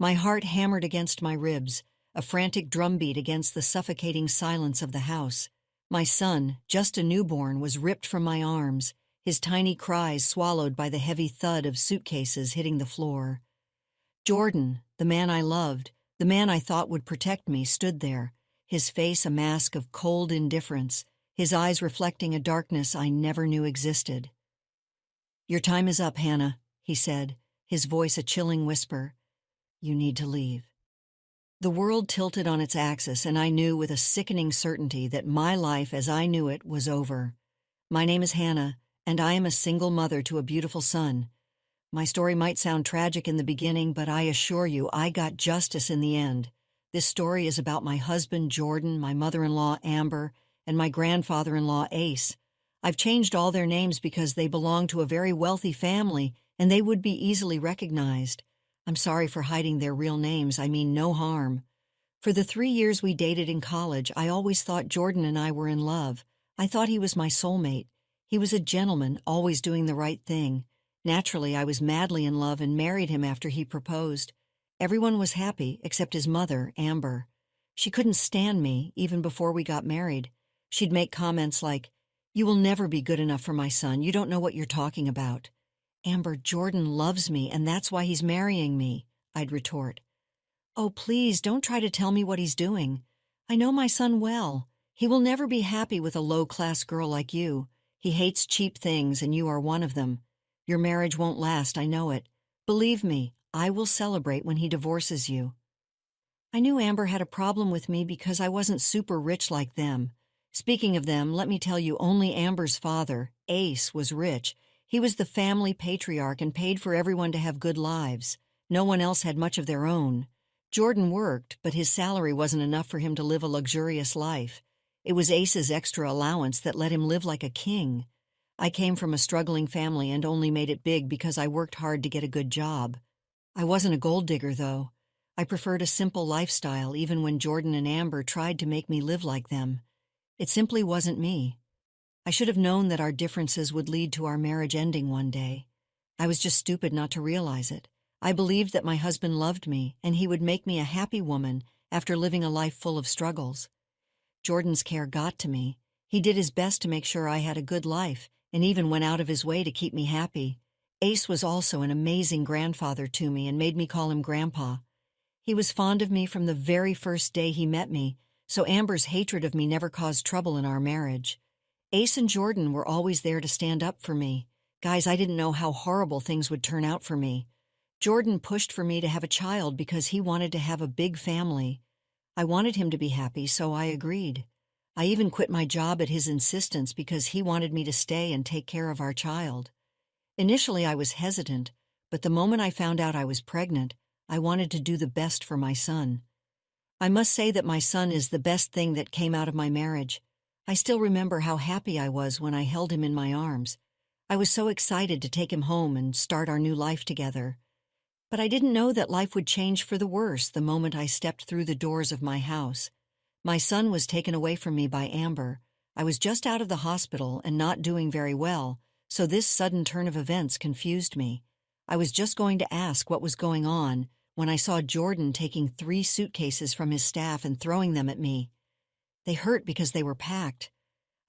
My heart hammered against my ribs, a frantic drumbeat against the suffocating silence of the house. My son, just a newborn, was ripped from my arms, his tiny cries swallowed by the heavy thud of suitcases hitting the floor. Jordan, the man I loved, the man I thought would protect me, stood there, his face a mask of cold indifference, his eyes reflecting a darkness I never knew existed. "Your time is up, Hannah," he said, his voice a chilling whisper. "You need to leave." The world tilted on its axis, and I knew with a sickening certainty that my life as I knew it was over. My name is Hannah, and I am a single mother to a beautiful son. My story might sound tragic in the beginning, but I assure you I got justice in the end. This story is about my husband, Jordan, my mother-in-law, Amber, and my grandfather-in-law, Ace. I've changed all their names because they belong to a very wealthy family, and they would be easily recognized. I'm sorry for hiding their real names, I mean no harm. For the 3 years we dated in college, I always thought Jordan and I were in love. I thought he was my soulmate. He was a gentleman, always doing the right thing. Naturally, I was madly in love and married him after he proposed. Everyone was happy, except his mother, Amber. She couldn't stand me, even before we got married. She'd make comments like, "You will never be good enough for my son, you don't know what you're talking about." "Amber, Jordan loves me, and that's why he's marrying me," I'd retort. "Oh, please, don't try to tell me what he's doing. I know my son well. He will never be happy with a low-class girl like you. He hates cheap things, and you are one of them. Your marriage won't last, I know it. Believe me, I will celebrate when he divorces you." I knew Amber had a problem with me because I wasn't super rich like them. Speaking of them, let me tell you, only Amber's father, Ace, was rich. He was the family patriarch and paid for everyone to have good lives. No one else had much of their own. Jordan worked, but his salary wasn't enough for him to live a luxurious life. It was Ace's extra allowance that let him live like a king. I came from a struggling family and only made it big because I worked hard to get a good job. I wasn't a gold digger, though. I preferred a simple lifestyle even when Jordan and Amber tried to make me live like them. It simply wasn't me. I should have known that our differences would lead to our marriage ending one day. I was just stupid not to realize it. I believed that my husband loved me and he would make me a happy woman after living a life full of struggles. Jordan's care got to me. He did his best to make sure I had a good life and even went out of his way to keep me happy. Ace was also an amazing grandfather to me and made me call him Grandpa. He was fond of me from the very first day he met me, so Amber's hatred of me never caused trouble in our marriage. Ace and Jordan were always there to stand up for me. Guys, I didn't know how horrible things would turn out for me. Jordan pushed for me to have a child because he wanted to have a big family. I wanted him to be happy, so I agreed. I even quit my job at his insistence because he wanted me to stay and take care of our child. Initially, I was hesitant, but the moment I found out I was pregnant, I wanted to do the best for my son. I must say that my son is the best thing that came out of my marriage. I still remember how happy I was when I held him in my arms. I was so excited to take him home and start our new life together. But I didn't know that life would change for the worse the moment I stepped through the doors of my house. My son was taken away from me by Amber. I was just out of the hospital and not doing very well, so this sudden turn of events confused me. I was just going to ask what was going on when I saw Jordan taking 3 suitcases from his staff and throwing them at me. They hurt because they were packed.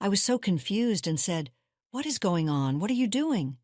I was so confused and said, "What is going on? What are you doing?"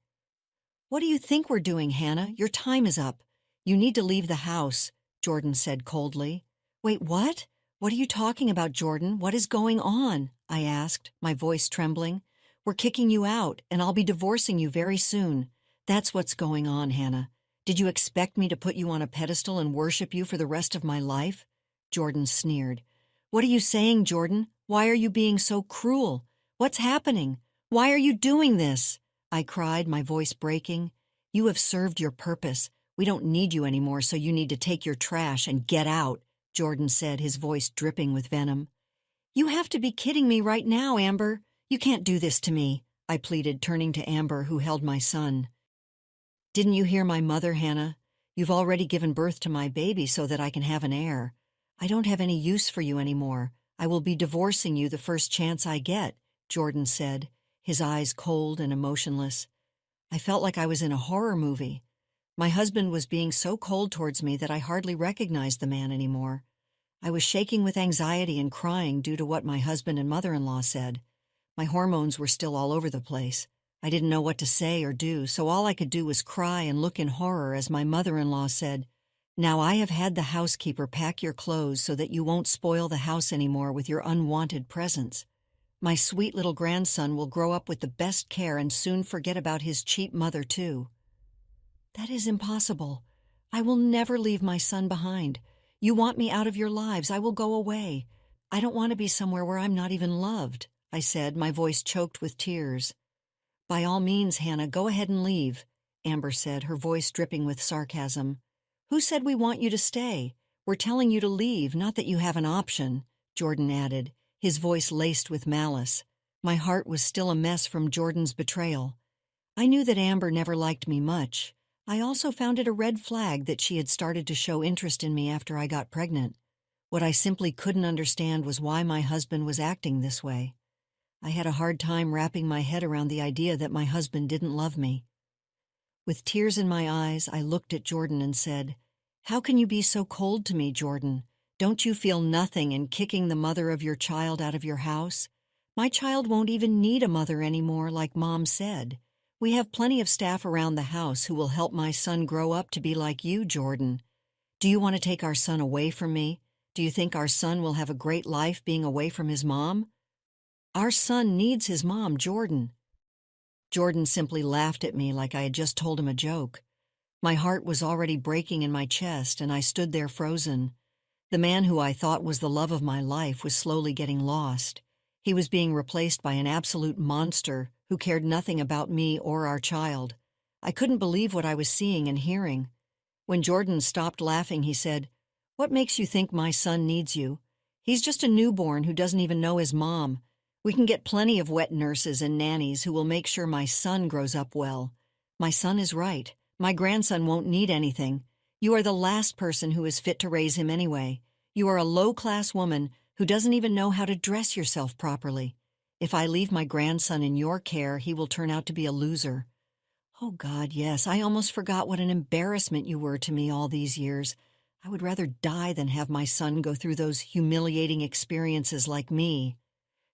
"What do you think we're doing, Hannah? Your time is up. You need to leave the house," Jordan said coldly. "Wait, what? What are you talking about, Jordan? What is going on?" I asked, my voice trembling. "We're kicking you out, and I'll be divorcing you very soon. That's what's going on, Hannah. Did you expect me to put you on a pedestal and worship you for the rest of my life?" Jordan sneered. "What are you saying, Jordan? Why are you being so cruel? What's happening? Why are you doing this?" I cried, my voice breaking. "You have served your purpose. We don't need you anymore, so you need to take your trash and get out," Jordan said, his voice dripping with venom. "You have to be kidding me right now, Amber. You can't do this to me," I pleaded, turning to Amber, who held my son. "Didn't you hear my mother, Hannah? You've already given birth to my baby so that I can have an heir. I don't have any use for you anymore. I will be divorcing you the first chance I get," Jordan said, his eyes cold and emotionless. I felt like I was in a horror movie. My husband was being so cold towards me that I hardly recognized the man anymore. I was shaking with anxiety and crying due to what my husband and mother-in-law said. My hormones were still all over the place. I didn't know what to say or do, so all I could do was cry and look in horror as my mother-in-law said, "Now I have had the housekeeper pack your clothes so that you won't spoil the house anymore with your unwanted presence. My sweet little grandson will grow up with the best care and soon forget about his cheap mother, too." "That is impossible. I will never leave my son behind. You want me out of your lives. I will go away. I don't want to be somewhere where I'm not even loved," I said, my voice choked with tears. "By all means, Hannah, go ahead and leave," Amber said, her voice dripping with sarcasm. "Who said we want you to stay? We're telling you to leave, not that you have an option," Jordan added, his voice laced with malice. My heart was still a mess from Jordan's betrayal. I knew that Amber never liked me much. I also found it a red flag that she had started to show interest in me after I got pregnant. What I simply couldn't understand was why my husband was acting this way. I had a hard time wrapping my head around the idea that my husband didn't love me. With tears in my eyes, I looked at Jordan and said, "How can you be so cold to me, Jordan? Don't you feel nothing in kicking the mother of your child out of your house? My child won't even need a mother anymore, like Mom said. We have plenty of staff around the house who will help my son grow up to be like you, Jordan. Do you want to take our son away from me? Do you think our son will have a great life being away from his mom? Our son needs his mom, Jordan." Jordan simply laughed at me like I had just told him a joke. My heart was already breaking in my chest, and I stood there frozen. The man who I thought was the love of my life was slowly getting lost. He was being replaced by an absolute monster who cared nothing about me or our child. I couldn't believe what I was seeing and hearing. When Jordan stopped laughing, he said, "What makes you think my son needs you? He's just a newborn who doesn't even know his mom. We can get plenty of wet nurses and nannies who will make sure my son grows up well. My son is right. My grandson won't need anything. You are the last person who is fit to raise him anyway. You are a low-class woman who doesn't even know how to dress yourself properly. If I leave my grandson in your care, he will turn out to be a loser." Oh God, yes, I almost forgot what an embarrassment you were to me all these years. I would rather die than have my son go through those humiliating experiences like me.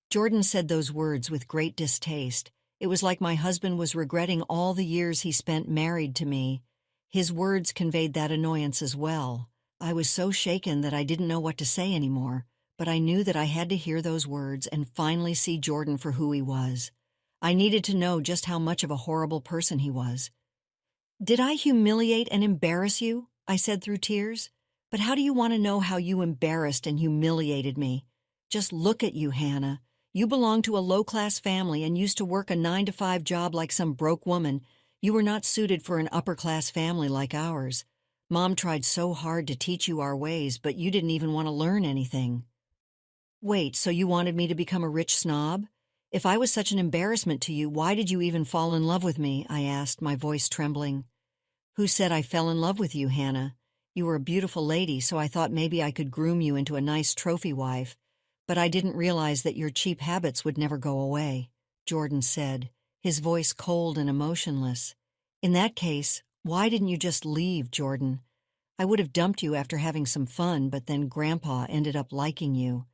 Jordan said those words with great distaste. It was like my husband was regretting all the years he spent married to me. His words conveyed that annoyance as well. I was so shaken that I didn't know what to say anymore, but I knew that I had to hear those words and finally see Jordan for who he was. I needed to know just how much of a horrible person he was. "Did I humiliate and embarrass you?" I said through tears. "But how do you want to know how you embarrassed and humiliated me? Just look at you, Hannah. You belong to a low-class family and used to work a 9-to-5 job like some broke woman. You were not suited for an upper-class family like ours. Mom tried so hard to teach you our ways, but you didn't even want to learn anything." "Wait, so you wanted me to become a rich snob? If I was such an embarrassment to you, why did you even fall in love with me?" I asked, my voice trembling. "Who said I fell in love with you, Hannah? You were a beautiful lady, so I thought maybe I could groom you into a nice trophy wife. But I didn't realize that your cheap habits would never go away," Jordan said, his voice cold and emotionless. "In that case, why didn't you just leave, Jordan? I would have dumped you after having some fun, but then Grandpa ended up liking you.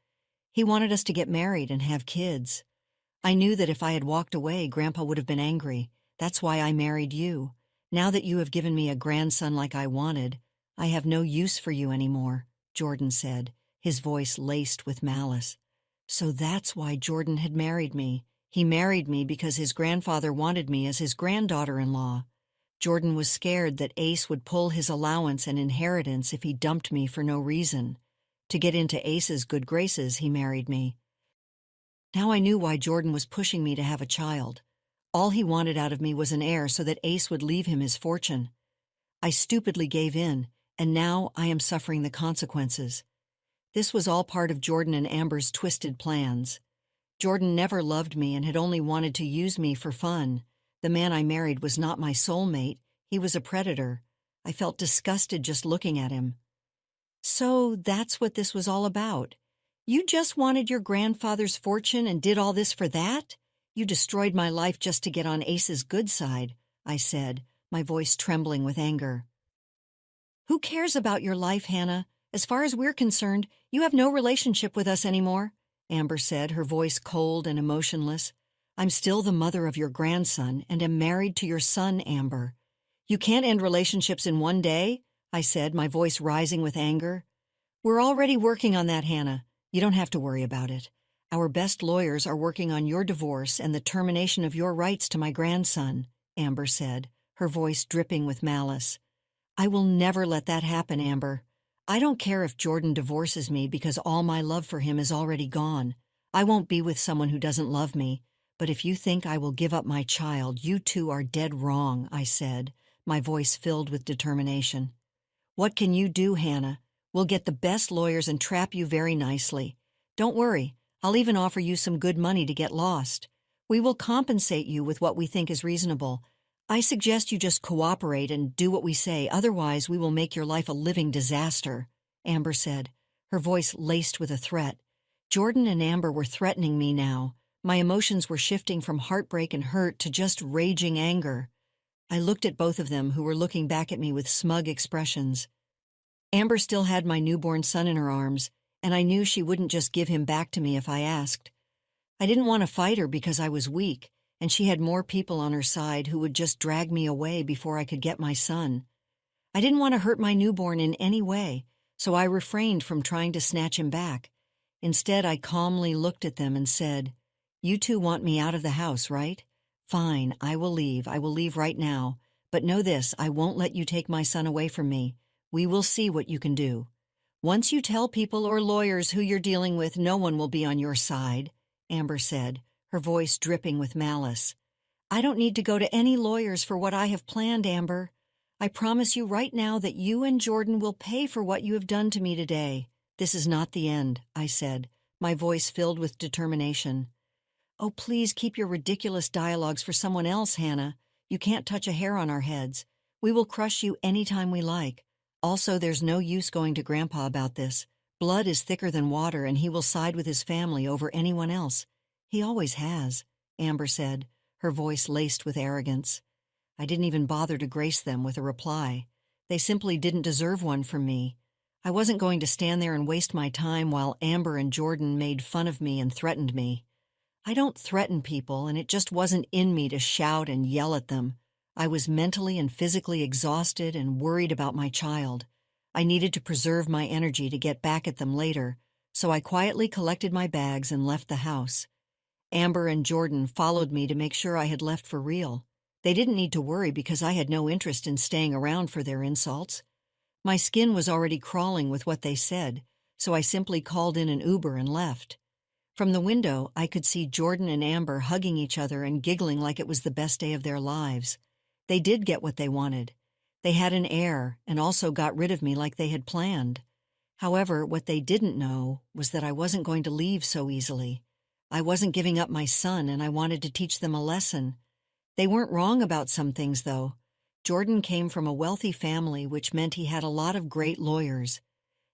He wanted us to get married and have kids. I knew that if I had walked away, Grandpa would have been angry. That's why I married you. Now that you have given me a grandson like I wanted, I have no use for you anymore," Jordan said, his voice laced with malice. So that's why Jordan had married me. He married me because his grandfather wanted me as his granddaughter-in-law. Jordan was scared that Ace would pull his allowance and inheritance if he dumped me for no reason. To get into Ace's good graces, he married me. Now I knew why Jordan was pushing me to have a child. All he wanted out of me was an heir so that Ace would leave him his fortune. I stupidly gave in, and now I am suffering the consequences. This was all part of Jordan and Amber's twisted plans. Jordan never loved me and had only wanted to use me for fun. The man I married was not my soulmate. He was a predator. I felt disgusted just looking at him. So that's what this was all about. You just wanted your grandfather's fortune and did all this for that? You destroyed my life just to get on Ace's good side, I said, my voice trembling with anger. "Who cares about your life, Hannah? As far as we're concerned, you have no relationship with us anymore," Amber said, her voice cold and emotionless. "I'm still the mother of your grandson and am married to your son, Amber." "You can't end relationships in one day," I said, my voice rising with anger. "We're already working on that, Hannah. You don't have to worry about it. Our best lawyers are working on your divorce and the termination of your rights to my grandson," Amber said, her voice dripping with malice. "I will never let that happen, Amber. I don't care if Jordan divorces me because all my love for him is already gone. I won't be with someone who doesn't love me. But if you think I will give up my child, you two are dead wrong," I said, my voice filled with determination. "What can you do, Hannah? We'll get the best lawyers and trap you very nicely. Don't worry, I'll even offer you some good money to get lost. We will compensate you with what we think is reasonable. I suggest you just cooperate and do what we say, otherwise we will make your life a living disaster," Amber said, her voice laced with a threat. Jordan and Amber were threatening me now. My emotions were shifting from heartbreak and hurt to just raging anger. I looked at both of them, who were looking back at me with smug expressions. Amber still had my newborn son in her arms, and I knew she wouldn't just give him back to me if I asked. I didn't want to fight her because I was weak, and she had more people on her side who would just drag me away before I could get my son. I didn't want to hurt my newborn in any way, so I refrained from trying to snatch him back. Instead, I calmly looked at them and said, "You two want me out of the house, right? Fine, I will leave. I will leave right now. But know this, I won't let you take my son away from me. We will see what you can do. Once you tell people or lawyers who you're dealing with, no one will be on your side," Amber said, her voice dripping with malice. "I don't need to go to any lawyers for what I have planned, Amber. I promise you right now that you and Jordan will pay for what you have done to me today. This is not the end," I said, my voice filled with determination. "Oh, please keep your ridiculous dialogues for someone else, Hannah. You can't touch a hair on our heads. We will crush you anytime we like. Also, there's no use going to Grandpa about this. Blood is thicker than water, and he will side with his family over anyone else. He always has," Amber said, her voice laced with arrogance. I didn't even bother to grace them with a reply. They simply didn't deserve one from me. I wasn't going to stand there and waste my time while Amber and Jordan made fun of me and threatened me. I don't threaten people, and it just wasn't in me to shout and yell at them. I was mentally and physically exhausted and worried about my child. I needed to preserve my energy to get back at them later, so I quietly collected my bags and left the house. Amber and Jordan followed me to make sure I had left for real. They didn't need to worry because I had no interest in staying around for their insults. My skin was already crawling with what they said, so I simply called in an Uber and left. From the window, I could see Jordan and Amber hugging each other and giggling like it was the best day of their lives. They did get what they wanted. They had an heir and also got rid of me like they had planned. However, what they didn't know was that I wasn't going to leave so easily. I wasn't giving up my son, and I wanted to teach them a lesson. They weren't wrong about some things, though. Jordan came from a wealthy family, which meant he had a lot of great lawyers.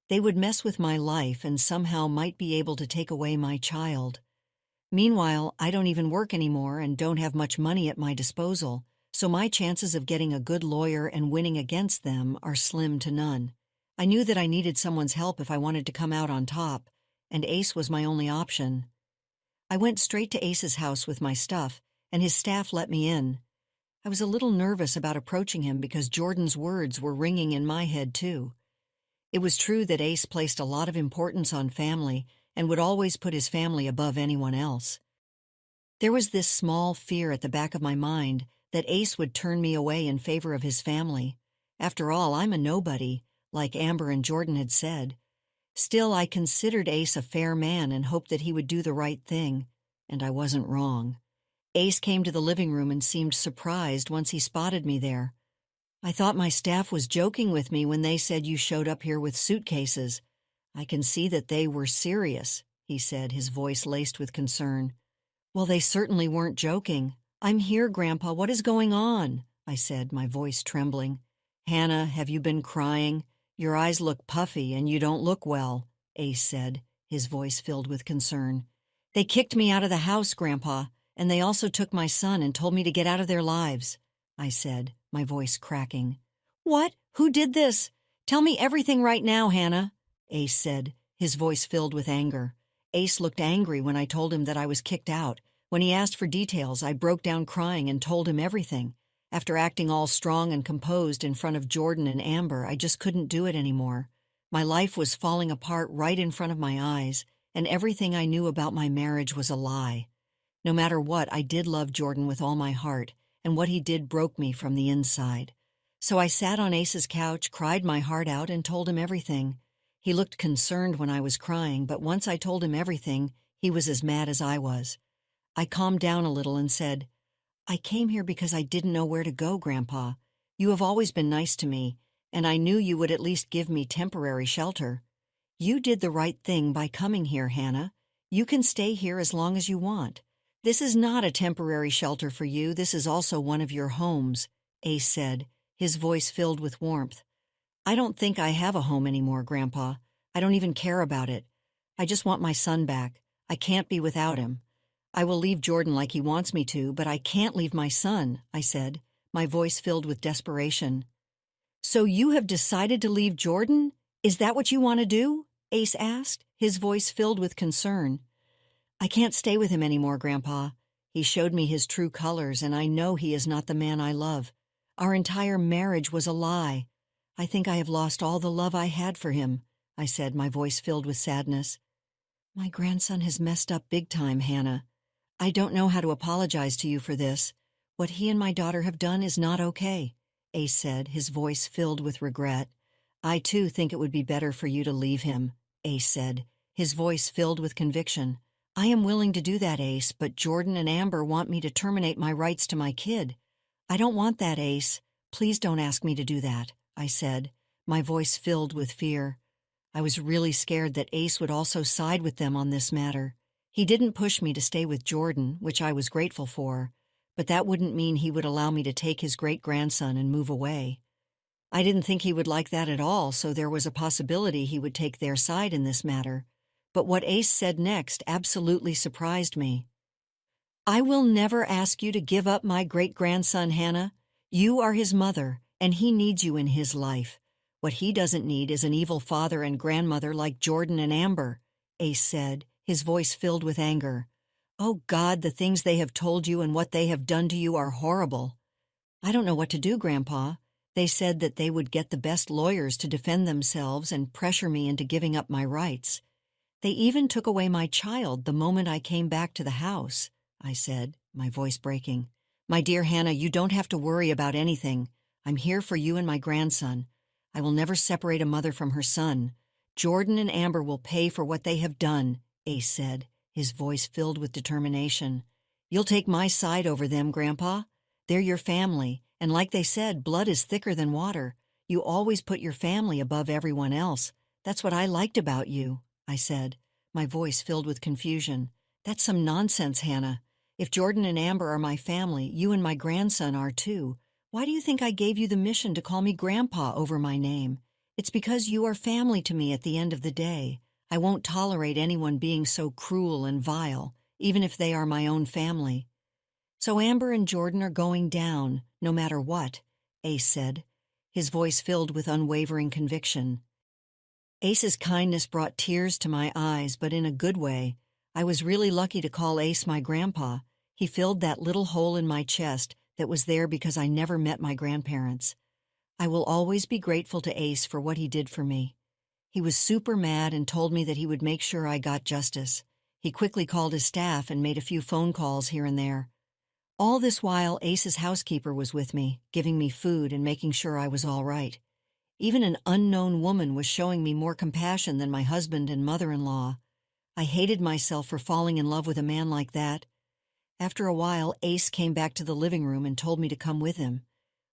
They would mess with my life and somehow might be able to take away my child. Meanwhile, I don't even work anymore and don't have much money at my disposal, so my chances of getting a good lawyer and winning against them are slim to none. I knew that I needed someone's help if I wanted to come out on top, and Ace was my only option. I went straight to Ace's house with my stuff, and his staff let me in. I was a little nervous about approaching him because Jordan's words were ringing in my head, too. It was true that Ace placed a lot of importance on family and would always put his family above anyone else. There was this small fear at the back of my mind that Ace would turn me away in favor of his family. After all, I'm a nobody, like Amber and Jordan had said. Still, I considered Ace a fair man and hoped that he would do the right thing, and I wasn't wrong. Ace came to the living room and seemed surprised once he spotted me there. "I thought my staff was joking with me when they said you showed up here with suitcases. I can see that they were serious," he said, his voice laced with concern. "Well, they certainly weren't joking. I'm here, Grandpa. What is going on?" I said, my voice trembling. "Hannah, have you been crying? Your eyes look puffy and you don't look well," Ace said, his voice filled with concern. "They kicked me out of the house, Grandpa, and they also took my son and told me to get out of their lives," I said, my voice cracking. "What? Who did this? Tell me everything right now, Hannah," Ace said, his voice filled with anger. Ace looked angry when I told him that I was kicked out. When he asked for details, I broke down crying and told him everything. After acting all strong and composed in front of Jordan and Amber, I just couldn't do it anymore. My life was falling apart right in front of my eyes, and everything I knew about my marriage was a lie. No matter what, I did love Jordan with all my heart, and what he did broke me from the inside. So I sat on Ace's couch, cried my heart out, and told him everything. He looked concerned when I was crying, but once I told him everything, he was as mad as I was. I calmed down a little and said, "I came here because I didn't know where to go, Grandpa. You have always been nice to me, and I knew you would at least give me temporary shelter. You did the right thing by coming here, Hannah. You can stay here as long as you want. This is not a temporary shelter for you. This is also one of your homes," Ace said, his voice filled with warmth. "I don't think I have a home anymore, Grandpa. I don't even care about it. I just want my son back. I can't be without him. I will leave Jordan like he wants me to, but I can't leave my son," I said, my voice filled with desperation. "So you have decided to leave Jordan? Is that what you want to do?" Ace asked, his voice filled with concern. "I can't stay with him anymore, Grandpa. He showed me his true colors, and I know he is not the man I love. Our entire marriage was a lie. I think I have lost all the love I had for him," I said, my voice filled with sadness. "My grandson has messed up big time, Hannah. I don't know how to apologize to you for this. What he and my daughter have done is not okay," Ace said, his voice filled with regret. "I too think it would be better for you to leave him," Ace said, his voice filled with conviction. "I am willing to do that, Ace, but Jordan and Amber want me to terminate my rights to my kid. I don't want that, Ace. Please don't ask me to do that," I said, my voice filled with fear. I was really scared that Ace would also side with them on this matter. He didn't push me to stay with Jordan, which I was grateful for, but that wouldn't mean he would allow me to take his great-grandson and move away. I didn't think he would like that at all, so there was a possibility he would take their side in this matter. But what Ace said next absolutely surprised me. "I will never ask you to give up my great-grandson, Hannah. You are his mother, and he needs you in his life. What he doesn't need is an evil father and grandmother like Jordan and Amber," Ace said, his voice filled with anger. "Oh God, the things they have told you and what they have done to you are horrible." "I don't know what to do, Grandpa. They said that they would get the best lawyers to defend themselves and pressure me into giving up my rights. They even took away my child the moment I came back to the house," I said, my voice breaking. "My dear Hannah, you don't have to worry about anything. I'm here for you and my grandson. I will never separate a mother from her son. Jordan and Amber will pay for what they have done," Ace said, his voice filled with determination. "You'll take my side over them, Grandpa. They're your family, and like they said, blood is thicker than water. You always put your family above everyone else. That's what I liked about you," I said, my voice filled with confusion. "That's some nonsense, Hannah. If Jordan and Amber are my family, you and my grandson are too. Why do you think I gave you the mission to call me Grandpa over my name? It's because you are family to me at the end of the day. I won't tolerate anyone being so cruel and vile, even if they are my own family." "So Amber and Jordan are going down, no matter what," Ace said, his voice filled with unwavering conviction. Ace's kindness brought tears to my eyes, but in a good way. I was really lucky to call Ace my grandpa. He filled that little hole in my chest that was there because I never met my grandparents. I will always be grateful to Ace for what he did for me. He was super mad and told me that he would make sure I got justice. He quickly called his staff and made a few phone calls here and there. All this while, Ace's housekeeper was with me, giving me food and making sure I was all right. Even an unknown woman was showing me more compassion than my husband and mother-in-law. I hated myself for falling in love with a man like that. After a while, Ace came back to the living room and told me to come with him.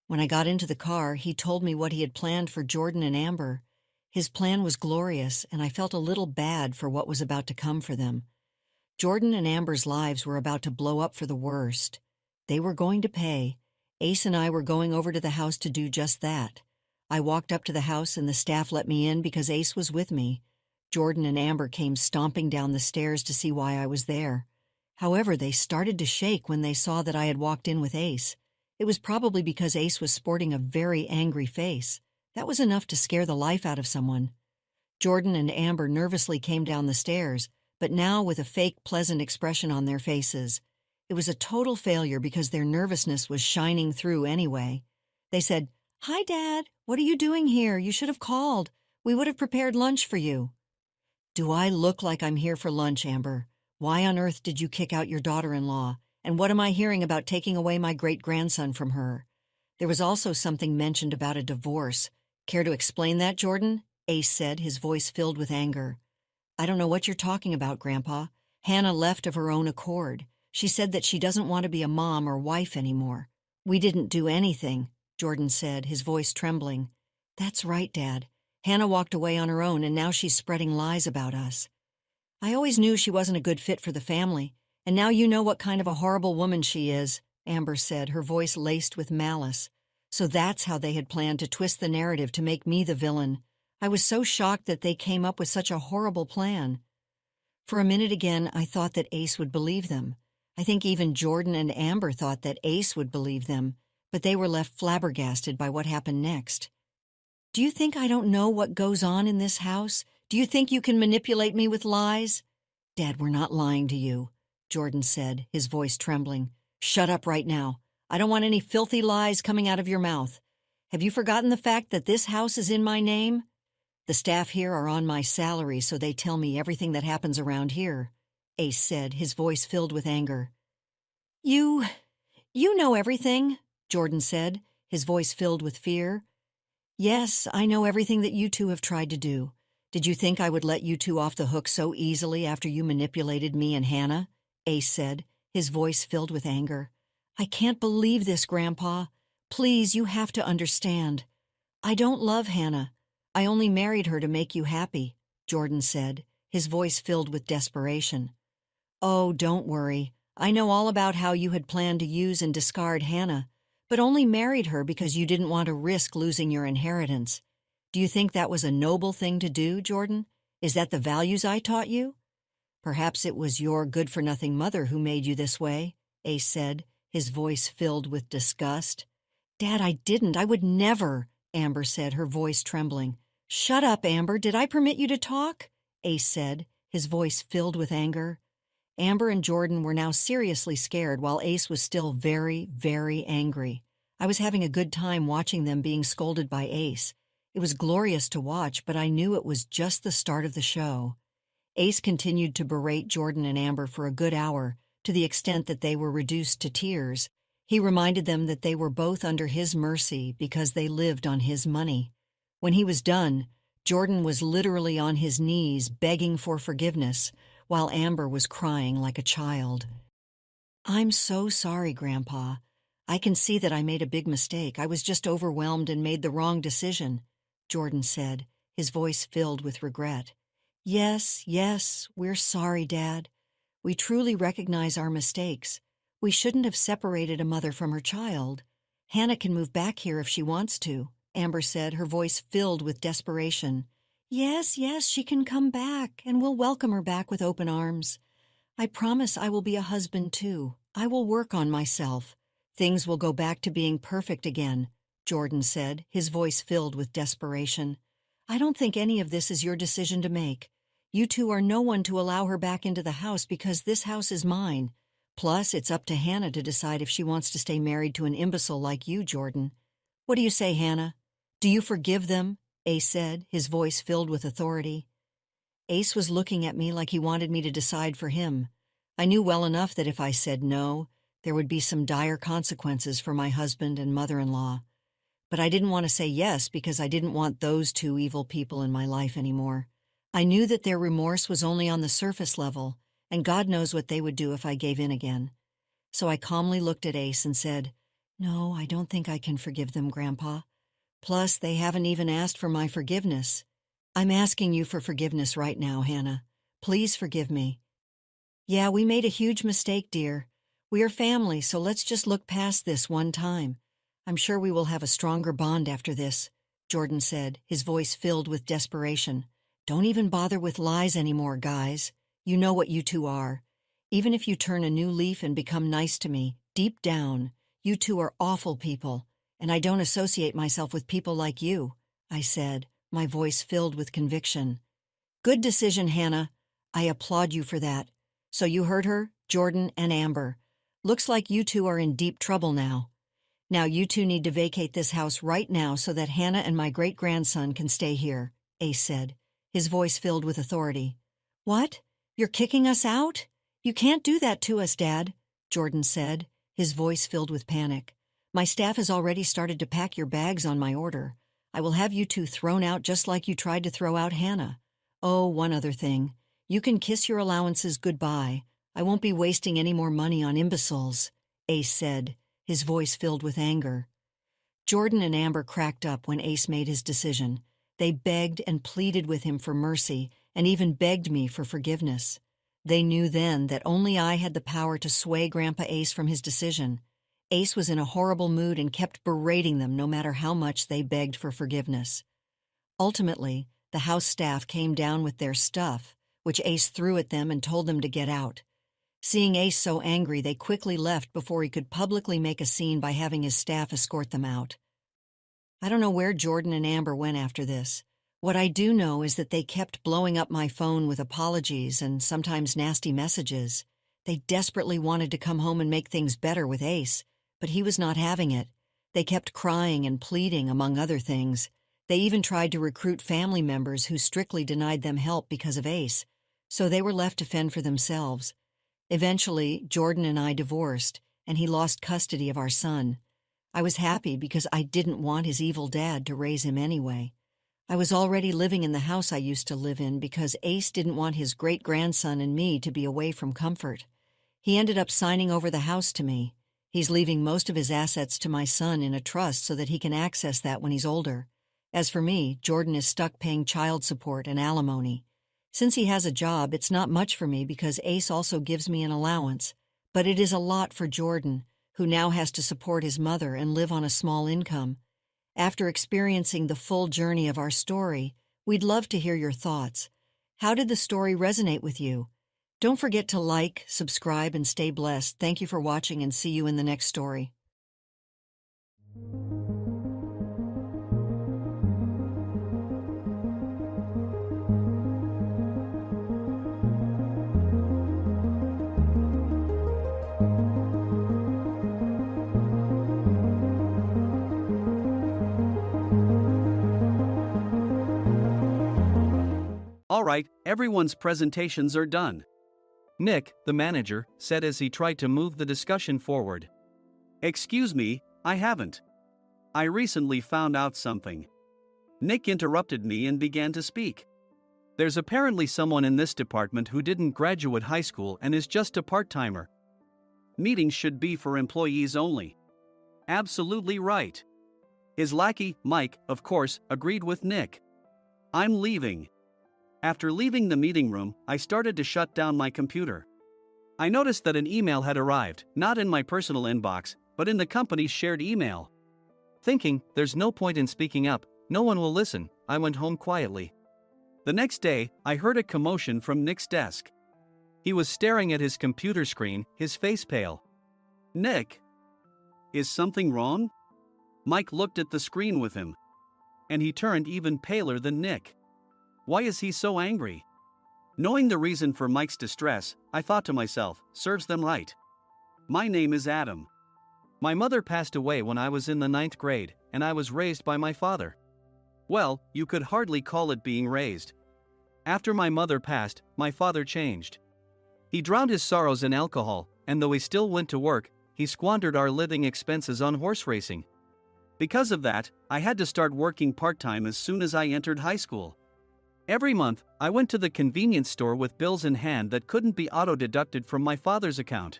When I got into the car, he told me what he had planned for Jordan and Amber. His plan was glorious, and I felt a little bad for what was about to come for them. Jordan and Amber's lives were about to blow up for the worst. They were going to pay. Ace and I were going over to the house to do just that. I walked up to the house and the staff let me in because Ace was with me. Jordan and Amber came stomping down the stairs to see why I was there. However, they started to shake when they saw that I had walked in with Ace. It was probably because Ace was sporting a very angry face. That was enough to scare the life out of someone. Jordan and Amber nervously came down the stairs, but now with a fake pleasant expression on their faces. It was a total failure because their nervousness was shining through anyway. They said, "Hi, Dad. What are you doing here? You should have called. We would have prepared lunch for you." "Do I look like I'm here for lunch, Amber? Why on earth did you kick out your daughter-in-law? And what am I hearing about taking away my great-grandson from her?" There was also something mentioned about a divorce. "Care to explain that, Jordan?" Ace said, his voice filled with anger. "I don't know what you're talking about, Grandpa. Hannah left of her own accord. She said that she doesn't want to be a mom or wife anymore." "We didn't do anything," Jordan said, his voice trembling. "That's right, Dad. Hannah walked away on her own and now she's spreading lies about us." "I always knew she wasn't a good fit for the family, and now you know what kind of a horrible woman she is," Amber said, her voice laced with malice. "So that's how they had planned to twist the narrative to make me the villain. I was so shocked that they came up with such a horrible plan." For a minute again, I thought that Ace would believe them. I think even Jordan and Amber thought that Ace would believe them, but they were left flabbergasted by what happened next. "Do you think I don't know what goes on in this house? Do you think you can manipulate me with lies?" "Dad, we're not lying to you," Jordan said, his voice trembling. "Shut up right now. I don't want any filthy lies coming out of your mouth. Have you forgotten the fact that this house is in my name? The staff here are on my salary, so they tell me everything that happens around here," Ace said, his voice filled with anger. You know everything," Jordan said, his voice filled with fear. "Yes, I know everything that you two have tried to do. Did you think I would let you two off the hook so easily after you manipulated me and Hannah?" Ace said, his voice filled with anger. "I can't believe this, Grandpa. Please, you have to understand. I don't love Hannah. I only married her to make you happy," Jordan said, his voice filled with desperation. "Oh, don't worry. I know all about how you had planned to use and discard Hannah, but only married her because you didn't want to risk losing your inheritance. Do you think that was a noble thing to do, Jordan? Is that the values I taught you?" "Perhaps it was your good-for-nothing mother who made you this way," Ace said, his voice filled with disgust. "Dad, I didn't. I would never," Amber said, her voice trembling. "Shut up, Amber. Did I permit you to talk?" Ace said, his voice filled with anger. Amber and Jordan were now seriously scared while Ace was still very, very angry. I was having a good time watching them being scolded by Ace. It was glorious to watch, but I knew it was just the start of the show. Ace continued to berate Jordan and Amber for a good hour, to the extent that they were reduced to tears. He reminded them that they were both under his mercy because they lived on his money. When he was done, Jordan was literally on his knees begging for forgiveness, while Amber was crying like a child. "I'm so sorry, Grandpa. I can see that I made a big mistake. I was just overwhelmed and made the wrong decision," Jordan said, his voice filled with regret. Yes, we're sorry, Dad. We truly recognize our mistakes. We shouldn't have separated a mother from her child. Hannah can move back here if she wants to," Amber said, her voice filled with desperation. Yes, she can come back, and we'll welcome her back with open arms. I promise I will be a husband too. I will work on myself. Things will go back to being perfect again," Jordan said, his voice filled with desperation. "I don't think any of this is your decision to make. You two are no one to allow her back into the house because this house is mine. Plus, it's up to Hannah to decide if she wants to stay married to an imbecile like you, Jordan. What do you say, Hannah? Do you forgive them?" Ace said, his voice filled with authority. Ace was looking at me like he wanted me to decide for him. I knew well enough that if I said no, there would be some dire consequences for my husband and mother-in-law. But I didn't want to say yes because I didn't want those two evil people in my life anymore. I knew that their remorse was only on the surface level, and God knows what they would do if I gave in again. So I calmly looked at Ace and said, "No, I don't think I can forgive them, Grandpa. Plus, they haven't even asked for my forgiveness. I'm asking you for forgiveness right now, Hannah. Please forgive me." "Yeah, we made a huge mistake, dear. We are family, so let's just look past this one time. I'm sure we will have a stronger bond after this," Jordan said, his voice filled with desperation. "Don't even bother with lies anymore, guys. You know what you two are. Even if you turn a new leaf and become nice to me, deep down, You two are awful people, and I don't associate myself with people like you, I said, my voice filled with conviction. Good decision, Hannah. I applaud you for that. So you heard her, Jordan and Amber. Looks like you two are in deep trouble now. Now you two need to vacate this house right now so that Hannah and my great-grandson can stay here, Ace said, his voice filled with authority. What? You're kicking us out? You can't do that to us, Dad, Jordan said, his voice filled with panic. My staff has already started to pack your bags on my order. I will have you two thrown out just like you tried to throw out Hannah. Oh, one other thing. You can kiss your allowances goodbye. I won't be wasting any more money on imbeciles, Ace said, his voice filled with anger. Jordan and Amber cracked up when Ace made his decision. They begged and pleaded with him for mercy and even begged me for forgiveness. They knew then that only I had the power to sway Grandpa Ace from his decision. Ace was in a horrible mood and kept berating them no matter how much they begged for forgiveness. Ultimately, the house staff came down with their stuff, which Ace threw at them and told them to get out. Seeing Ace so angry, they quickly left before he could publicly make a scene by having his staff escort them out. I don't know where Jordan and Amber went after this. What I do know is that they kept blowing up my phone with apologies and sometimes nasty messages. They desperately wanted to come home and make things better with Ace, but he was not having it. They kept crying and pleading, among other things. They even tried to recruit family members who strictly denied them help because of Ace, so they were left to fend for themselves. Eventually, Jordan and I divorced, and he lost custody of our son. I was happy because I didn't want his evil dad to raise him anyway. I was already living in the house I used to live in because Ace didn't want his great-grandson and me to be away from comfort. He ended up signing over the house to me. He's leaving most of his assets to my son in a trust so that he can access that when he's older. As for me, Jordan is stuck paying child support and alimony. Since he has a job, it's not much for me because Ace also gives me an allowance, but it is a lot for Jordan, who now has to support his mother and live on a small income. After experiencing the full journey of our story, we'd love to hear your thoughts. How did the story resonate with you? Don't forget to like, subscribe, and stay blessed. Thank you for watching and see you in the next story. All right, everyone's presentations are done. Nick, the manager, said as he tried to move the discussion forward. Excuse me, I haven't. I recently found out something. Nick interrupted me and began to speak. There's apparently someone in this department who didn't graduate high school and is just a part-timer. Meetings should be for employees only. Absolutely right. His lackey, Mike, of course, agreed with Nick. I'm leaving. After leaving the meeting room, I started to shut down my computer. I noticed that an email had arrived, not in my personal inbox, but in the company's shared email. Thinking, there's no point in speaking up, no one will listen, I went home quietly. The next day, I heard a commotion from Nick's desk. He was staring at his computer screen, his face pale. Nick? Is something wrong? Mike looked at the screen with him. And he turned even paler than Nick. Why is he so angry? Knowing the reason for Mike's distress, I thought to myself, serves them right. My name is Adam. My mother passed away when I was in the 9th grade, and I was raised by my father. Well, you could hardly call it being raised. After my mother passed, my father changed. He drowned his sorrows in alcohol, and though he still went to work, he squandered our living expenses on horse racing. Because of that, I had to start working part-time as soon as I entered high school. Every month, I went to the convenience store with bills in hand that couldn't be auto-deducted from my father's account.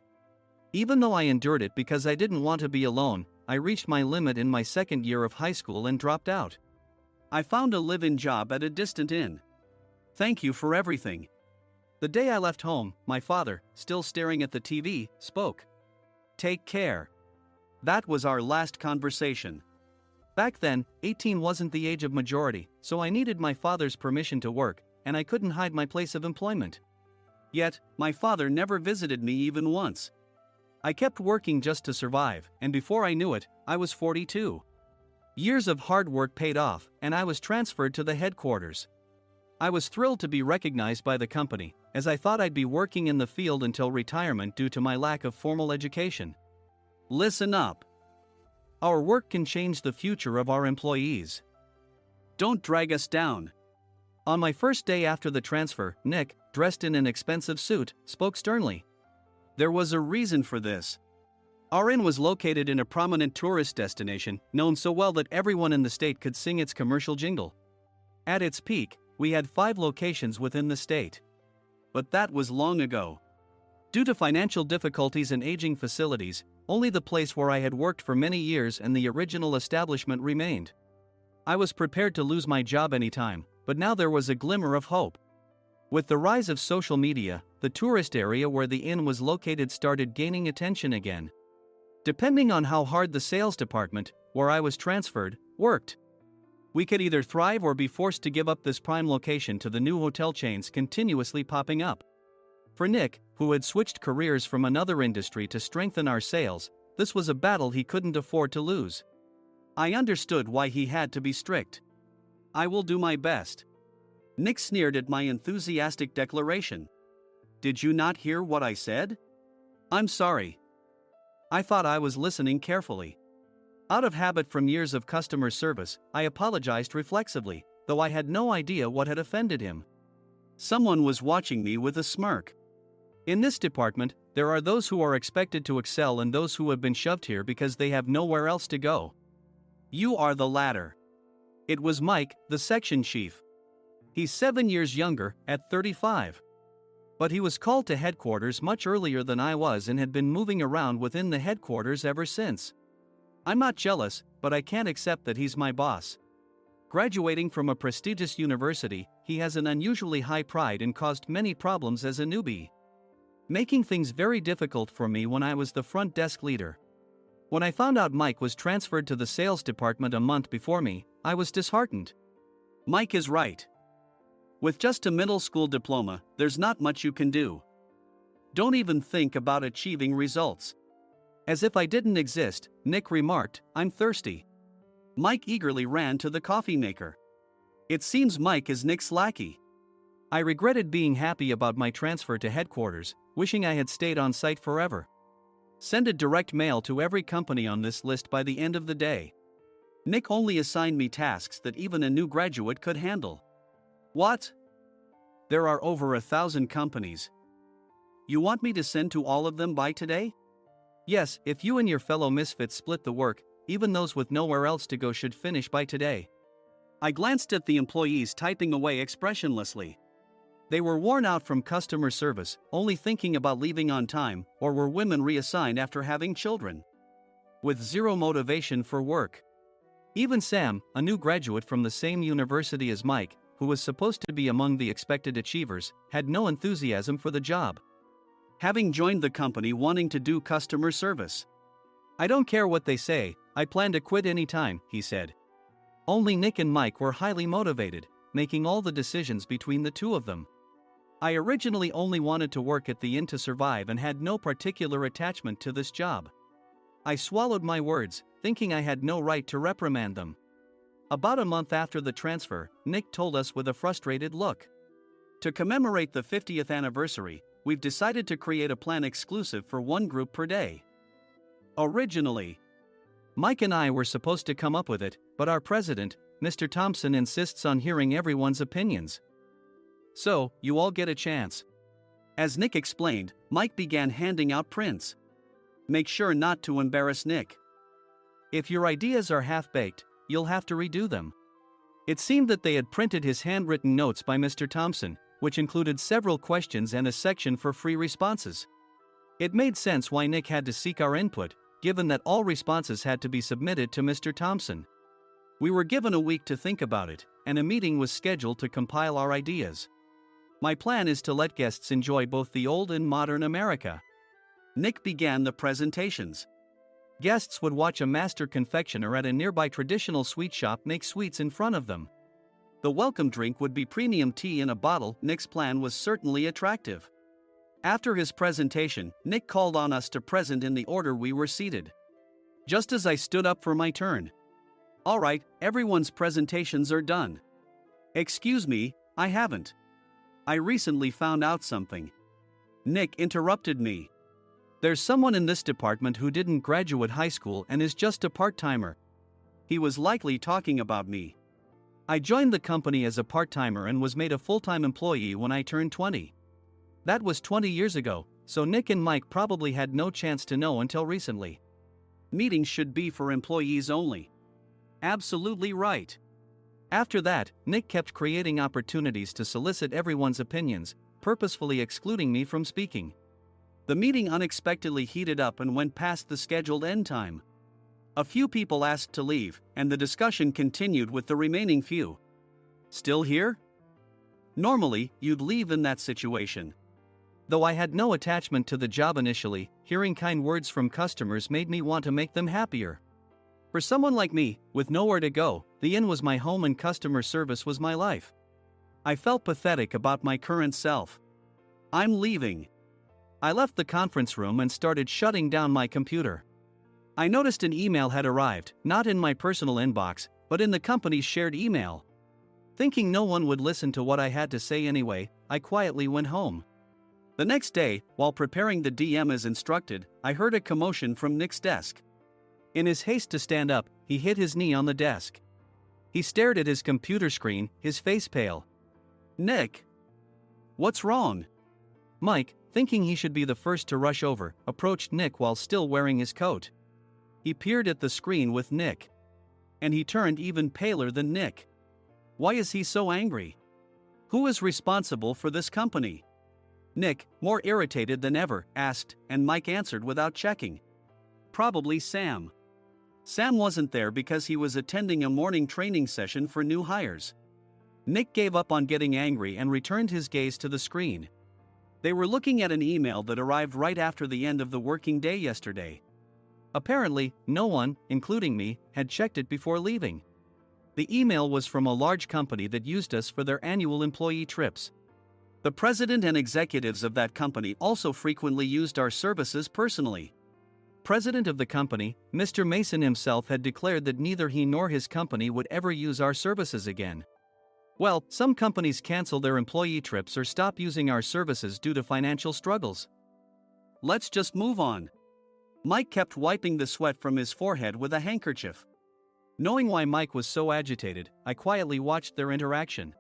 Even though I endured it because I didn't want to be alone, I reached my limit in my second year of high school and dropped out. I found a live-in job at a distant inn. Thank you for everything. The day I left home, my father, still staring at the TV, spoke. Take care. That was our last conversation. Back then, 18 wasn't the age of majority, so I needed my father's permission to work, and I couldn't hide my place of employment. Yet, my father never visited me even once. I kept working just to survive, and before I knew it, I was 42. Years of hard work paid off, and I was transferred to the headquarters. I was thrilled to be recognized by the company, as I thought I'd be working in the field until retirement due to my lack of formal education. Listen up. Our work can change the future of our employees. Don't drag us down. On my first day after the transfer, Nick, dressed in an expensive suit, spoke sternly. There was a reason for this. Our inn was located in a prominent tourist destination, known so well that everyone in the state could sing its commercial jingle. At its peak, we had 5 locations within the state. But that was long ago. Due to financial difficulties and aging facilities, only the place where I had worked for many years and the original establishment remained. I was prepared to lose my job anytime, but now there was a glimmer of hope. With the rise of social media, the tourist area where the inn was located started gaining attention again. Depending on how hard the sales department, where I was transferred, worked, we could either thrive or be forced to give up this prime location to the new hotel chains continuously popping up. For Nick, who had switched careers from another industry to strengthen our sales, this was a battle he couldn't afford to lose. I understood why he had to be strict. I will do my best. Nick sneered at my enthusiastic declaration. Did you not hear what I said? I'm sorry. I thought I was listening carefully. Out of habit from years of customer service, I apologized reflexively, though I had no idea what had offended him. Someone was watching me with a smirk. In this department, there are those who are expected to excel and those who have been shoved here because they have nowhere else to go. You are the latter. It was Mike, the section chief. He's 7 years younger, at 35. But he was called to headquarters much earlier than I was and had been moving around within the headquarters ever since. I'm not jealous, but I can't accept that he's my boss. Graduating from a prestigious university, he has an unusually high pride and caused many problems as a newbie, making things very difficult for me when I was the front desk leader. When I found out Mike was transferred to the sales department a month before me, I was disheartened. Mike is right. With just a middle school diploma, there's not much you can do. Don't even think about achieving results. As if I didn't exist, Nick remarked, I'm thirsty. Mike eagerly ran to the coffee maker. It seems Mike is Nick's lackey. I regretted being happy about my transfer to headquarters, wishing I had stayed on site forever. Send a direct mail to every company on this list by the end of the day. Nick only assigned me tasks that even a new graduate could handle. What? There are over 1,000 companies. You want me to send to all of them by today? Yes, if you and your fellow misfits split the work, even those with nowhere else to go should finish by today. I glanced at the employees typing away expressionlessly. They were worn out from customer service, only thinking about leaving on time, or were women reassigned after having children, with zero motivation for work. Even Sam, a new graduate from the same university as Mike, who was supposed to be among the expected achievers, had no enthusiasm for the job, having joined the company wanting to do customer service. I don't care what they say, I plan to quit any time, he said. Only Nick and Mike were highly motivated, making all the decisions between the two of them. I originally only wanted to work at the inn to survive and had no particular attachment to this job. I swallowed my words, thinking I had no right to reprimand them. About a month after the transfer, Nick told us with a frustrated look. To commemorate the 50th anniversary, we've decided to create a plan exclusive for one group per day. Originally, Mike and I were supposed to come up with it, but our president, Mr. Thompson, insists on hearing everyone's opinions. So, you all get a chance. As Nick explained, Mike began handing out prints. Make sure not to embarrass Nick. If your ideas are half-baked, you'll have to redo them. It seemed that they had printed his handwritten notes by Mr. Thompson, which included several questions and a section for free responses. It made sense why Nick had to seek our input, given that all responses had to be submitted to Mr. Thompson. We were given a week to think about it, and a meeting was scheduled to compile our ideas. My plan is to let guests enjoy both the old and modern America. Nick began the presentations. Guests would watch a master confectioner at a nearby traditional sweet shop make sweets in front of them. The welcome drink would be premium tea in a bottle. Nick's plan was certainly attractive. After his presentation, Nick called on us to present in the order we were seated. Just as I stood up for my turn. All right, everyone's presentations are done. Excuse me, I haven't. I recently found out something. Nick interrupted me. There's someone in this department who didn't graduate high school and is just a part-timer. He was likely talking about me. I joined the company as a part-timer and was made a full-time employee when I turned 20. That was 20 years ago, so Nick and Mike probably had no chance to know until recently. Meetings should be for employees only. Absolutely right. After that, Nick kept creating opportunities to solicit everyone's opinions, purposefully excluding me from speaking. The meeting unexpectedly heated up and went past the scheduled end time. A few people asked to leave, and the discussion continued with the remaining few. Still here? Normally, you'd leave in that situation. Though I had no attachment to the job initially, hearing kind words from customers made me want to make them happier. For someone like me, with nowhere to go, the inn was my home and customer service was my life. I felt pathetic about my current self. I'm leaving. I left the conference room and started shutting down my computer. I noticed an email had arrived, not in my personal inbox, but in the company's shared email. Thinking no one would listen to what I had to say anyway, I quietly went home. The next day, while preparing the DM as instructed, I heard a commotion from Nick's desk. In his haste to stand up, he hit his knee on the desk. He stared at his computer screen, his face pale. Nick! What's wrong? Mike, thinking he should be the first to rush over, approached Nick while still wearing his coat. He peered at the screen with Nick. And he turned even paler than Nick. Why is he so angry? Who is responsible for this company? Nick, more irritated than ever, asked, and Mike answered without checking. Probably Sam. Sam wasn't there because he was attending a morning training session for new hires. Nick gave up on getting angry and returned his gaze to the screen. They were looking at an email that arrived right after the end of the working day yesterday. Apparently, no one, including me, had checked it before leaving. The email was from a large company that used us for their annual employee trips. The president and executives of that company also frequently used our services personally. President of the company, Mr. Mason himself had declared that neither he nor his company would ever use our services again. Well, some companies cancel their employee trips or stop using our services due to financial struggles. Let's just move on. Mike kept wiping the sweat from his forehead with a handkerchief. Knowing why Mike was so agitated, I quietly watched their interaction.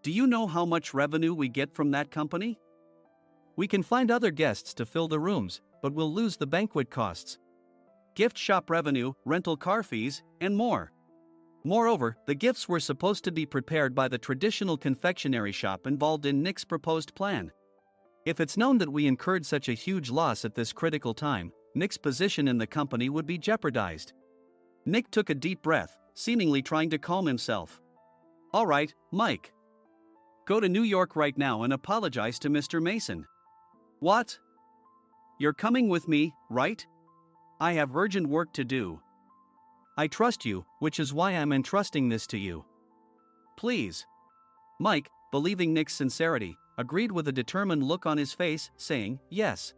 Do you know how much revenue we get from that company? We can find other guests to fill the rooms, but we'll lose the banquet costs, gift shop revenue, rental car fees, and more. Moreover, the gifts were supposed to be prepared by the traditional confectionery shop involved in Nick's proposed plan. If it's known that we incurred such a huge loss at this critical time, Nick's position in the company would be jeopardized. Nick took a deep breath, seemingly trying to calm himself. All right, Mike. Go to New York right now and apologize to Mr. Mason. What? You're coming with me, right? I have urgent work to do. I trust you, which is why I'm entrusting this to you. Please. Mike, believing Nick's sincerity, agreed with a determined look on his face, saying, yes.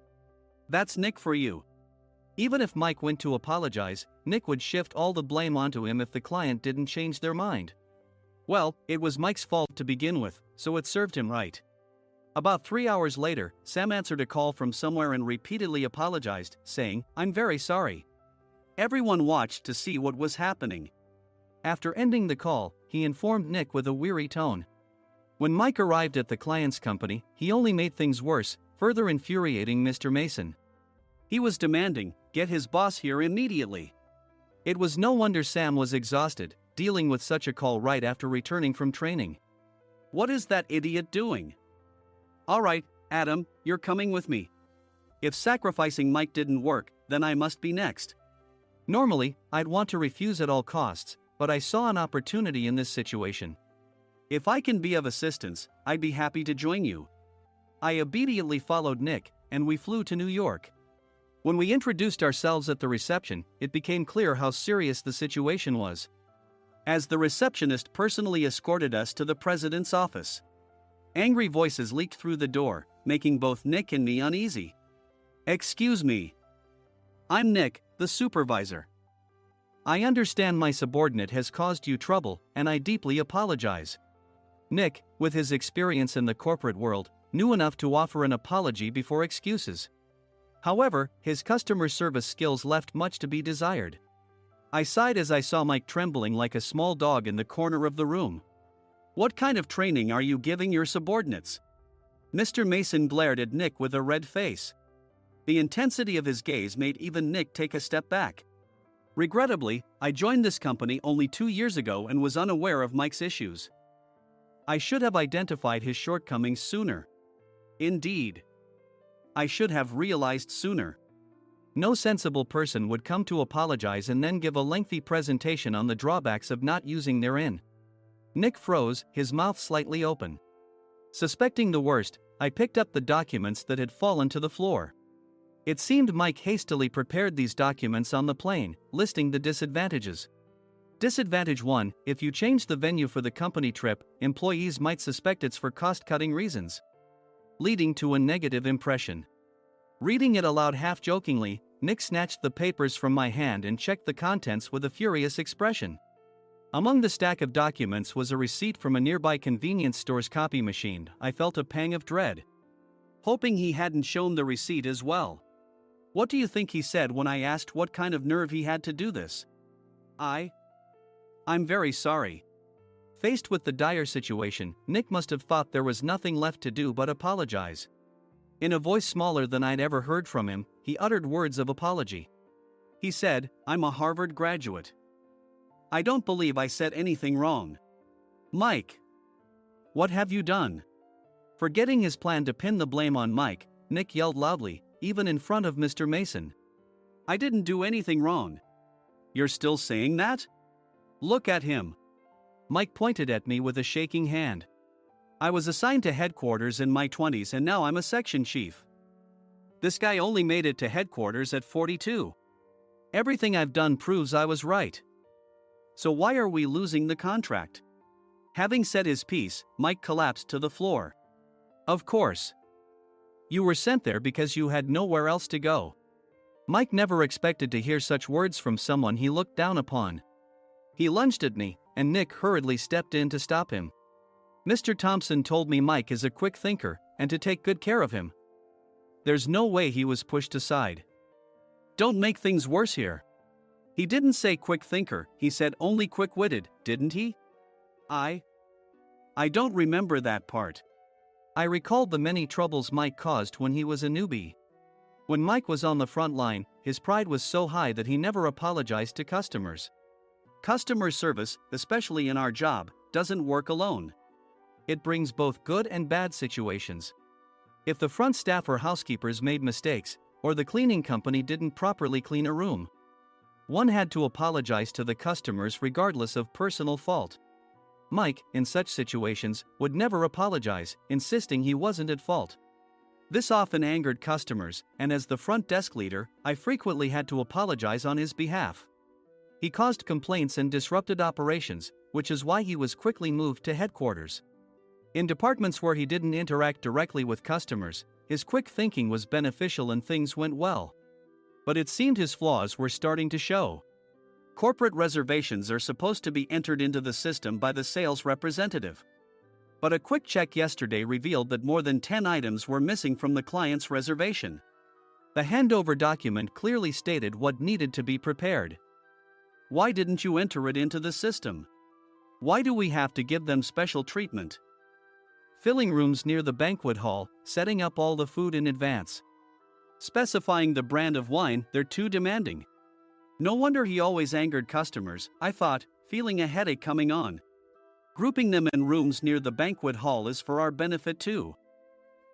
That's Nick for you. Even if Mike went to apologize, Nick would shift all the blame onto him if the client didn't change their mind. Well, it was Mike's fault to begin with, so it served him right. About 3 hours later, Sam answered a call from somewhere and repeatedly apologized, saying, I'm very sorry. Everyone watched to see what was happening. After ending the call, he informed Nick with a weary tone. When Mike arrived at the client's company, he only made things worse, further infuriating Mr. Mason. He was demanding, get his boss here immediately. It was no wonder Sam was exhausted, dealing with such a call right after returning from training. What is that idiot doing? All right, Adam, you're coming with me. If sacrificing Mike didn't work, then I must be next. Normally, I'd want to refuse at all costs, but I saw an opportunity in this situation. If I can be of assistance, I'd be happy to join you. I obediently followed Nick, and we flew to New York. When we introduced ourselves at the reception, it became clear how serious the situation was. As the receptionist personally escorted us to the president's office. Angry voices leaked through the door, making both Nick and me uneasy. "Excuse me. I'm Nick, the supervisor. I understand my subordinate has caused you trouble, and I deeply apologize." Nick, with his experience in the corporate world, knew enough to offer an apology before excuses. However, his customer service skills left much to be desired. I sighed as I saw Mike trembling like a small dog in the corner of the room. "What kind of training are you giving your subordinates?" Mr. Mason glared at Nick with a red face. The intensity of his gaze made even Nick take a step back. Regrettably, I joined this company only 2 years ago and was unaware of Mike's issues. I should have identified his shortcomings sooner. Indeed, I should have realized sooner. No sensible person would come to apologize and then give a lengthy presentation on the drawbacks of not using their in. Nick froze, his mouth slightly open. Suspecting the worst, I picked up the documents that had fallen to the floor. It seemed Mike hastily prepared these documents on the plane, listing the disadvantages. Disadvantage 1: if you change the venue for the company trip, employees might suspect it's for cost-cutting reasons, leading to a negative impression. Reading it aloud half-jokingly, Nick snatched the papers from my hand and checked the contents with a furious expression. Among the stack of documents was a receipt from a nearby convenience store's copy machine. I felt a pang of dread, hoping he hadn't shown the receipt as well. What do you think he said when I asked what kind of nerve he had to do this? I'm very sorry." Faced with the dire situation, Nick must have thought there was nothing left to do but apologize. In a voice smaller than I'd ever heard from him, he uttered words of apology. He said, "I'm a Harvard graduate. I don't believe I said anything wrong." "Mike, what have you done?" Forgetting his plan to pin the blame on Mike, Nick yelled loudly, even in front of Mr. Mason. "I didn't do anything wrong." "You're still saying that? Look at him." Mike pointed at me with a shaking hand. "I was assigned to headquarters in my 20s and now I'm a section chief. This guy only made it to headquarters at 42. Everything I've done proves I was right. So why are we losing the contract?" Having said his piece, Mike collapsed to the floor. "Of course. You were sent there because you had nowhere else to go." Mike never expected to hear such words from someone he looked down upon. He lunged at me, and Nick hurriedly stepped in to stop him. "Mr. Thompson told me Mike is a quick thinker, and to take good care of him." There's no way he was pushed aside. "Don't make things worse here. He didn't say quick thinker, he said only quick-witted, didn't he?" I don't remember that part." I recalled the many troubles Mike caused when he was a newbie. When Mike was on the front line, his pride was so high that he never apologized to customers. Customer service, especially in our job, doesn't work alone. It brings both good and bad situations. If the front staff or housekeepers made mistakes, or the cleaning company didn't properly clean a room, one had to apologize to the customers regardless of personal fault. Mike, in such situations, would never apologize, insisting he wasn't at fault. This often angered customers, and as the front desk leader, I frequently had to apologize on his behalf. He caused complaints and disrupted operations, which is why he was quickly moved to headquarters. In departments where he didn't interact directly with customers, his quick thinking was beneficial and things went well. But it seemed his flaws were starting to show. Corporate reservations are supposed to be entered into the system by the sales representative. But a quick check yesterday revealed that more than 10 items were missing from the client's reservation. The handover document clearly stated what needed to be prepared. Why didn't you enter it into the system? Why do we have to give them special treatment? Filling rooms near the banquet hall, setting up all the food in advance. Specifying the brand of wine, they're too demanding. No wonder he always angered customers, I thought, feeling a headache coming on. Grouping them in rooms near the banquet hall is for our benefit too.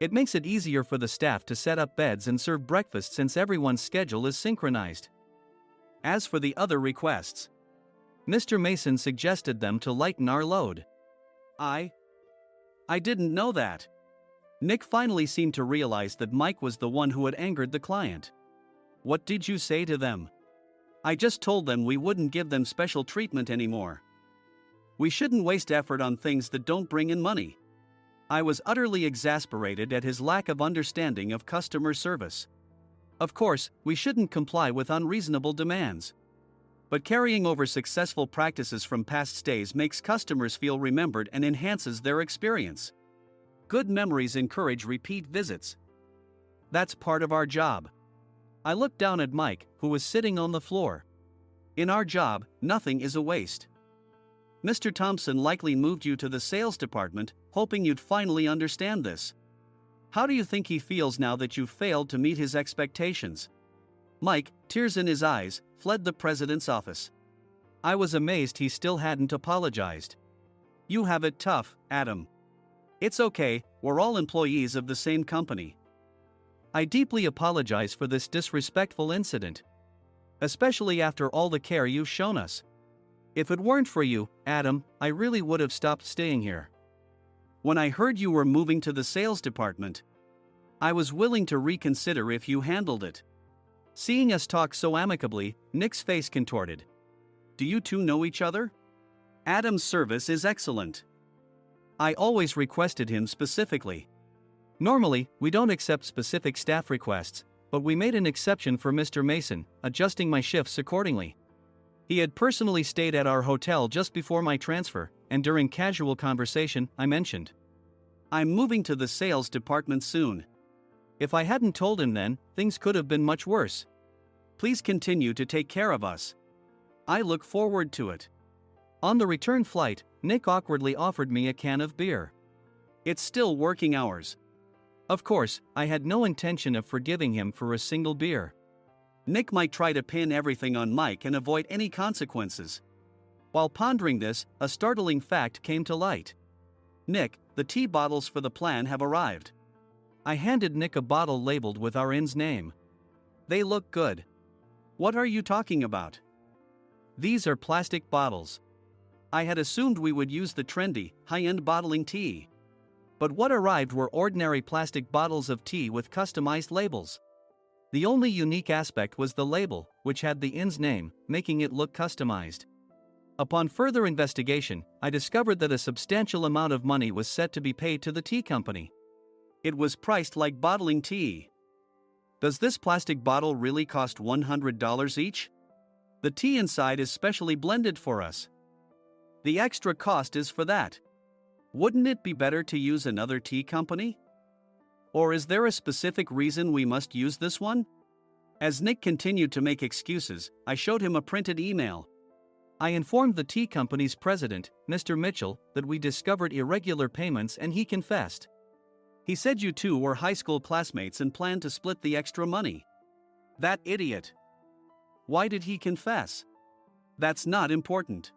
It makes it easier for the staff to set up beds and serve breakfast since everyone's schedule is synchronized. As for the other requests, Mr. Mason suggested them to lighten our load. I didn't know that. Nick finally seemed to realize that Mike was the one who had angered the client. What did you say to them? I just told them we wouldn't give them special treatment anymore. We shouldn't waste effort on things that don't bring in money. I was utterly exasperated at his lack of understanding of customer service. Of course, we shouldn't comply with unreasonable demands. But carrying over successful practices from past stays makes customers feel remembered and enhances their experience. Good memories encourage repeat visits. That's part of our job. I looked down at Mike, who was sitting on the floor. In our job, nothing is a waste. Mr. Thompson likely moved you to the sales department, hoping you'd finally understand this. How do you think he feels now that you've failed to meet his expectations? Mike, tears in his eyes, fled the president's office. I was amazed he still hadn't apologized. You have it tough, Adam. It's okay, we're all employees of the same company. I deeply apologize for this disrespectful incident. Especially after all the care you've shown us. If it weren't for you, Adam, I really would have stopped staying here. When I heard you were moving to the sales department, I was willing to reconsider if you handled it. Seeing us talk so amicably, Nick's face contorted. Do you two know each other? Adam's service is excellent. I always requested him specifically. Normally, we don't accept specific staff requests, but we made an exception for Mr. Mason, adjusting my shifts accordingly. He had personally stayed at our hotel just before my transfer, and during casual conversation, I mentioned, I'm moving to the sales department soon. If I hadn't told him then, things could have been much worse. Please continue to take care of us. I look forward to it. On the return flight, Nick awkwardly offered me a can of beer. It's still working hours. Of course, I had no intention of forgiving him for a single beer. Nick might try to pin everything on Mike and avoid any consequences. While pondering this, a startling fact came to light. Nick, the tea bottles for the plan have arrived. I handed Nick a bottle labeled with our inn's name. They look good. What are you talking about? These are plastic bottles. I had assumed we would use the trendy, high-end bottling tea. But what arrived were ordinary plastic bottles of tea with customized labels. The only unique aspect was the label, which had the inn's name, making it look customized. Upon further investigation, I discovered that a substantial amount of money was set to be paid to the tea company. It was priced like bottling tea. Does this plastic bottle really cost $100 each? The tea inside is specially blended for us. The extra cost is for that. Wouldn't it be better to use another tea company? Or is there a specific reason we must use this one? As Nick continued to make excuses, I showed him a printed email. I informed the tea company's president, Mr. Mitchell, that we discovered irregular payments and he confessed. He said you two were high school classmates and planned to split the extra money. That idiot. Why did he confess? That's not important.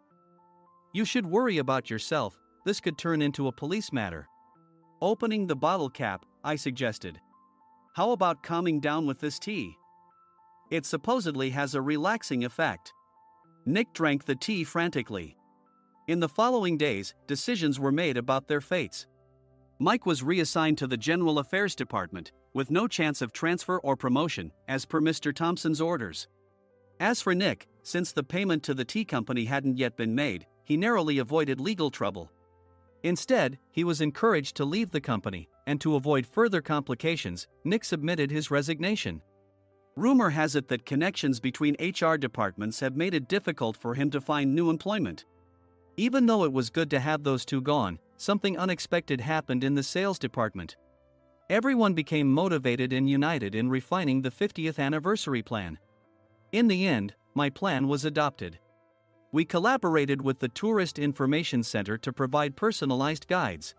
You should worry about yourself, this could turn into a police matter. Opening the bottle cap, I suggested. How about calming down with this tea? It supposedly has a relaxing effect. Nick drank the tea frantically. In the following days, decisions were made about their fates. Mike was reassigned to the General Affairs Department, with no chance of transfer or promotion, as per Mr. Thompson's orders. As for Nick, since the payment to the tea company hadn't yet been made, he narrowly avoided legal trouble. Instead, he was encouraged to leave the company, and to avoid further complications, Nick submitted his resignation. Rumor has it that connections between HR departments have made it difficult for him to find new employment. Even though it was good to have those two gone, something unexpected happened in the sales department. Everyone became motivated and united in refining the 50th anniversary plan. In the end, my plan was adopted. We collaborated with the Tourist Information Center to provide personalized guides.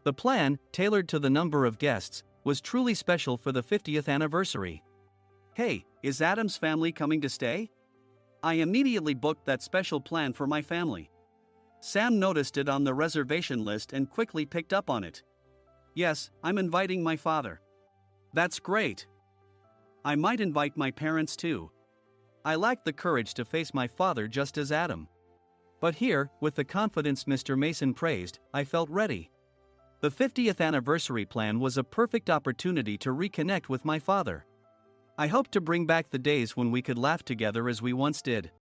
The plan, tailored to the number of guests, was truly special for the 50th anniversary. Hey, is Adam's family coming to stay? I immediately booked that special plan for my family. Sam noticed it on the reservation list and quickly picked up on it. Yes, I'm inviting my father. That's great. I might invite my parents too. I lacked the courage to face my father just as Adam. But here, with the confidence Mr. Mason praised, I felt ready. The 50th anniversary plan was a perfect opportunity to reconnect with my father. I hoped to bring back the days when we could laugh together as we once did.